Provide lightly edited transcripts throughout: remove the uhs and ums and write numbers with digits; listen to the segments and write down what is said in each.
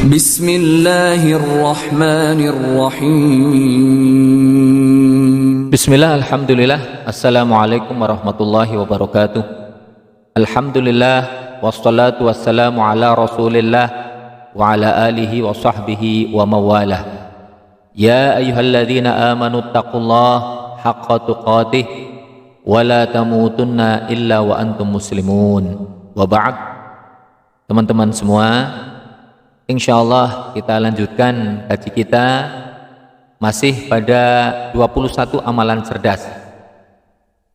Bismillahirrahmanirrahim. Bismillah, alhamdulillah, assalamualaikum warahmatullahi wabarakatuh. Alhamdulillah, wassalatu wassalamu ala rasulillah wa ala alihi wa sahbihi wa mawalah. Ya ayyuhalladzina amanu taqullaha haqqa tuqatih wa la tamutunna illa wa antum muslimun. Wa ba'd. Teman-teman semua, insyaallah kita lanjutkan kaji kita masih pada 21 amalan cerdas.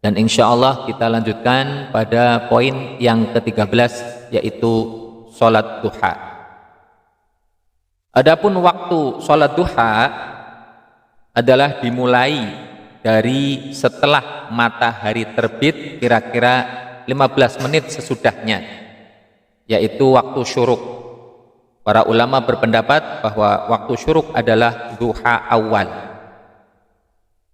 Dan insyaallah kita lanjutkan pada poin yang ke-13, yaitu sholat duha. Adapun waktu sholat duha adalah dimulai dari setelah matahari terbit kira-kira 15 menit sesudahnya, yaitu waktu syuruk. Para ulama berpendapat bahwa waktu syuruk adalah duha awal.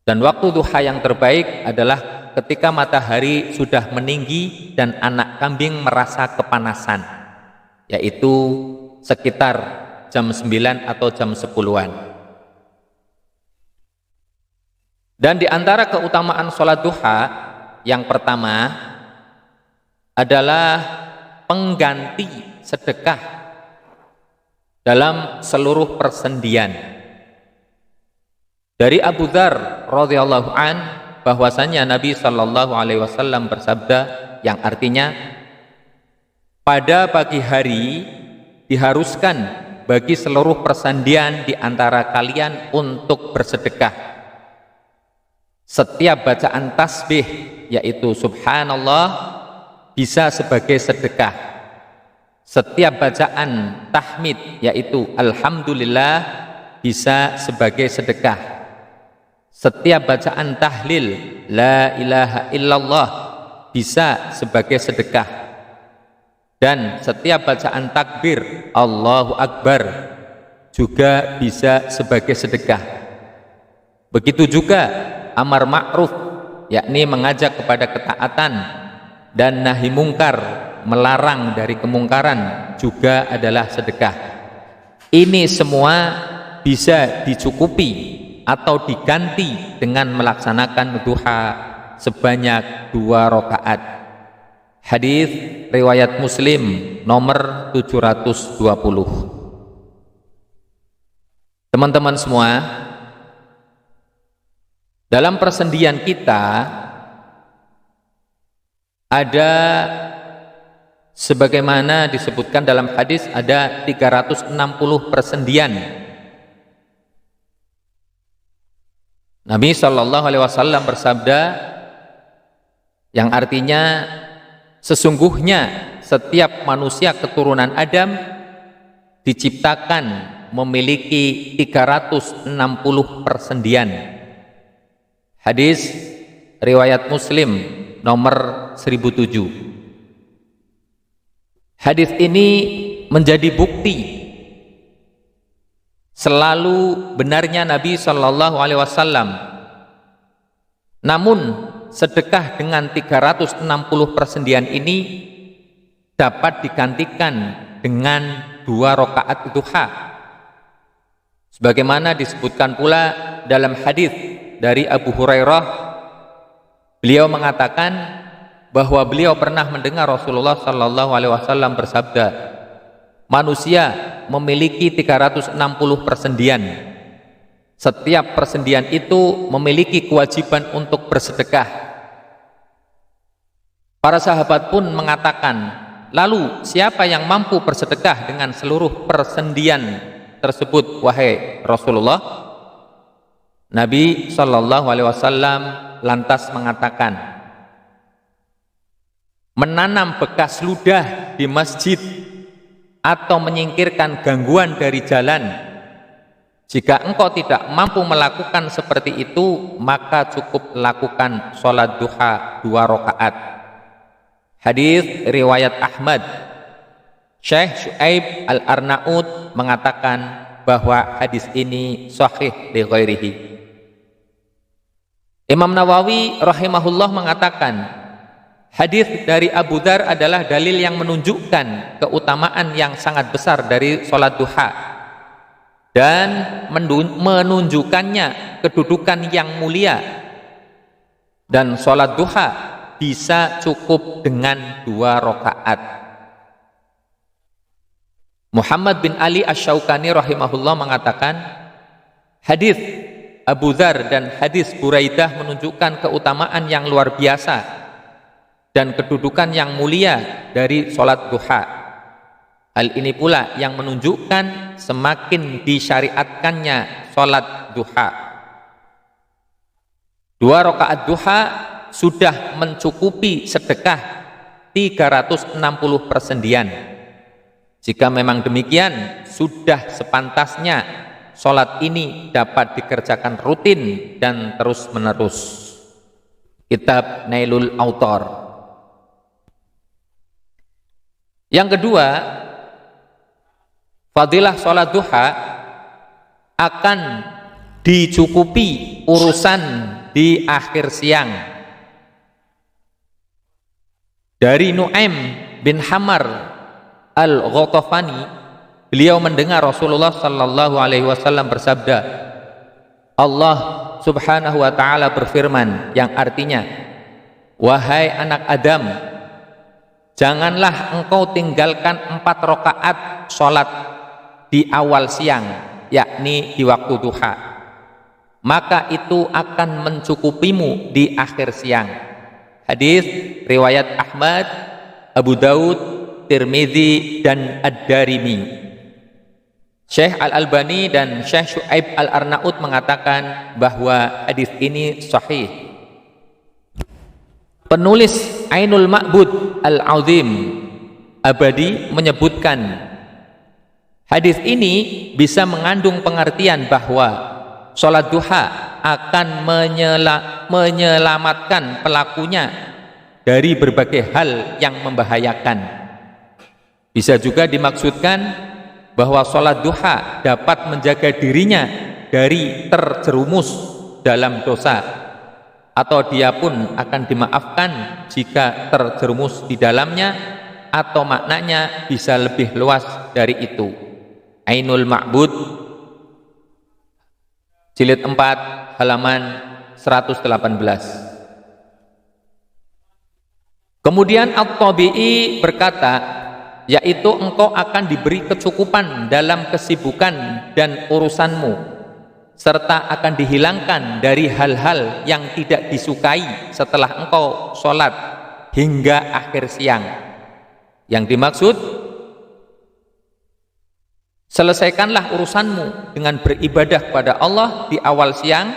Dan waktu duha yang terbaik adalah ketika matahari sudah meninggi dan anak kambing merasa kepanasan, yaitu sekitar jam 9 atau jam 10-an. Dan di antara keutamaan sholat duha, yang pertama adalah pengganti sedekah dalam seluruh persendian. Dari Abu Dzar radhiyallahu an bahwasanya Nabi sallallahu alaihi wasallam bersabda, yang artinya pada pagi hari diharuskan bagi seluruh persendian di antara kalian untuk bersedekah. Setiap bacaan tasbih, yaitu subhanallah, bisa sebagai sedekah. Setiap bacaan tahmid, yaitu alhamdulillah, bisa sebagai sedekah. Setiap bacaan tahlil la ilaha illallah bisa sebagai sedekah. Dan setiap bacaan takbir Allahu Akbar juga bisa sebagai sedekah. Begitu juga amar ma'ruf, yakni mengajak kepada ketaatan, dan nahi mungkar, melarang dari kemungkaran, juga adalah sedekah. Ini semua bisa dicukupi atau diganti dengan melaksanakan duha sebanyak 2 rakaat. Hadis riwayat Muslim nomor 720. Teman-teman semua, dalam persendian kita ada, sebagaimana disebutkan dalam hadis, ada 360 persendian. Nabi sallallahu alaihi wasallam bersabda, yang artinya sesungguhnya setiap manusia keturunan Adam diciptakan memiliki 360 persendian. Hadis riwayat Muslim nomor 1007. Hadis ini menjadi bukti selalu benarnya Nabi Shallallahu Alaihi Wasallam. Namun sedekah dengan 360 persendian ini dapat digantikan dengan 2 rakaat duha, sebagaimana disebutkan pula dalam hadis dari Abu Hurairah. Beliau mengatakan bahwa beliau pernah mendengar Rasulullah Sallallahu Alaihi Wasallam bersabda, manusia memiliki 360 persendian. Setiap persendian itu memiliki kewajiban untuk bersedekah. Para sahabat pun mengatakan, lalu siapa yang mampu bersedekah dengan seluruh persendian tersebut, wahai Rasulullah? Nabi Sallallahu Alaihi Wasallam lantas mengatakan, menanam bekas ludah di masjid atau menyingkirkan gangguan dari jalan. Jika engkau tidak mampu melakukan seperti itu, maka cukup lakukan sholat duha 2 rakaat. Hadis riwayat Ahmad. Syekh Syuaib Al-Arnaud mengatakan bahwa hadis ini sahih li ghairihi. Imam Nawawi rahimahullah mengatakan, Hadis dari Abu Dzar adalah dalil yang menunjukkan keutamaan yang sangat besar dari sholat duha dan menunjukkannya kedudukan yang mulia. Dan sholat duha bisa cukup dengan 2 rakaat. Muhammad bin Ali Asy-Syaukani rahimahullah mengatakan, hadis Abu Dzar dan hadis Buraidah menunjukkan keutamaan yang luar biasa dan kedudukan yang mulia dari sholat duha. Hal ini pula yang menunjukkan semakin disyariatkannya sholat duha. 2 rakaat duha sudah mencukupi sedekah 360 persendian. Jika memang demikian, sudah sepantasnya sholat ini dapat dikerjakan rutin dan terus menerus. Kitab Nailul Autar. Yang kedua, fadilah sholat duha akan dicukupi urusan di akhir siang. Dari Nu'aim bin Hamar al-Ghatafani, beliau mendengar Rasulullah sallallahu alaihi wasallam bersabda, Allah subhanahu wa ta'ala berfirman, yang artinya, wahai anak Adam, janganlah engkau tinggalkan 4 rakaat sholat di awal siang, yakni di waktu duha, maka itu akan mencukupimu di akhir siang. Hadis riwayat Ahmad, Abu Daud, Tirmidzi dan Ad-Darimi. Syekh Al-Albani dan Syekh Syu'aib Al-Arnaud mengatakan bahwa hadis ini sahih. Penulis Ainul Ma'bud Al-Azim Abadi menyebutkan hadis ini bisa mengandung pengertian bahwa sholat duha akan menyelamatkan pelakunya dari berbagai hal yang membahayakan. Bisa juga dimaksudkan bahwa sholat duha dapat menjaga dirinya dari terjerumus dalam dosa, atau dia pun akan dimaafkan jika terjerumus di dalamnya, atau maknanya bisa lebih luas dari itu. Ainul Ma'bud jilid 4 halaman 118. Kemudian At-Tabi'i berkata, yaitu engkau akan diberi kecukupan dalam kesibukan dan urusanmu, serta akan dihilangkan dari hal-hal yang tidak disukai setelah engkau sholat hingga akhir siang. Yang dimaksud, selesaikanlah urusanmu dengan beribadah kepada Allah di awal siang,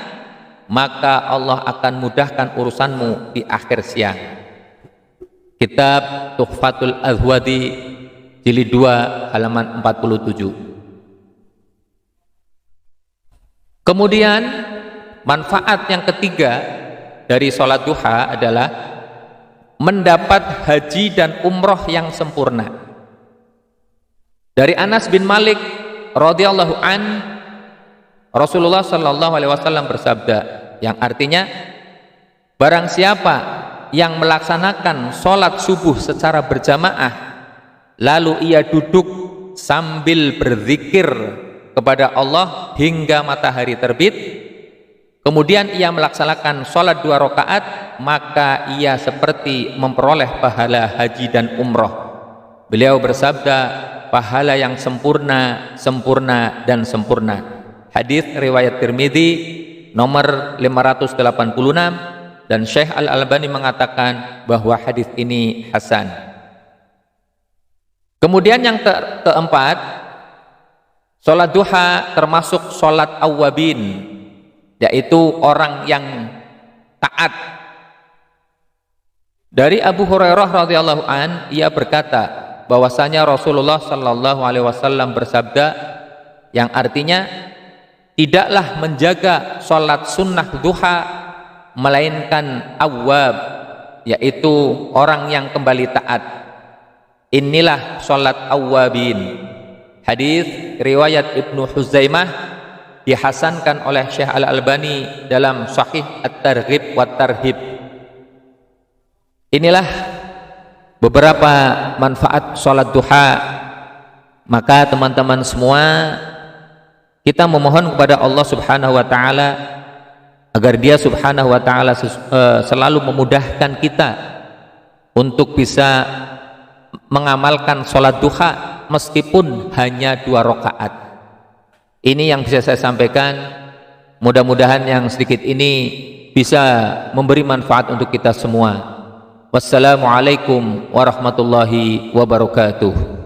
maka Allah akan mudahkan urusanmu di akhir siang. Kitab Tuhfatul Azwadi jilid 2 halaman 47. Kemudian manfaat yang ketiga dari sholat duha adalah mendapat haji dan umroh yang sempurna. Dari Anas bin Malik radhiyallahu an, Rasulullah sallallahu alaihi wasallam bersabda, yang artinya, barang siapa yang melaksanakan sholat subuh secara berjamaah, lalu ia duduk sambil berzikir kepada Allah hingga matahari terbit, kemudian ia melaksanakan sholat 2 rakaat, maka ia seperti memperoleh pahala haji dan umroh. Beliau bersabda, pahala yang sempurna, sempurna, dan sempurna. Hadis riwayat Tirmidzi nomor 586, dan Syekh Al-Albani mengatakan bahwa hadis ini hasan. Kemudian yang keempat, sholat duha termasuk sholat awwabin, yaitu orang yang taat. Dari Abu Hurairah radhiyallahu an, ia berkata bahwasanya Rasulullah sallallahu alaihi wasallam bersabda, yang artinya, tidaklah menjaga sholat sunnah duha melainkan awwab, yaitu orang yang kembali taat. Inilah sholat awwabin. Hadis riwayat Ibnu Huzaimah dihasankan oleh Syekh Al-Albani dalam Sahih At-Targhib wa Tarhib. Inilah beberapa manfaat sholat duha. Maka teman-teman semua, kita memohon kepada Allah Subhanahu wa Ta'ala agar Dia Subhanahu wa Ta'ala selalu memudahkan kita untuk bisa mengamalkan sholat duha meskipun hanya 2 rakaat. Ini yang bisa saya sampaikan. Mudah-mudahan yang sedikit ini bisa memberi manfaat untuk kita semua. Wassalamualaikum warahmatullahi wabarakatuh.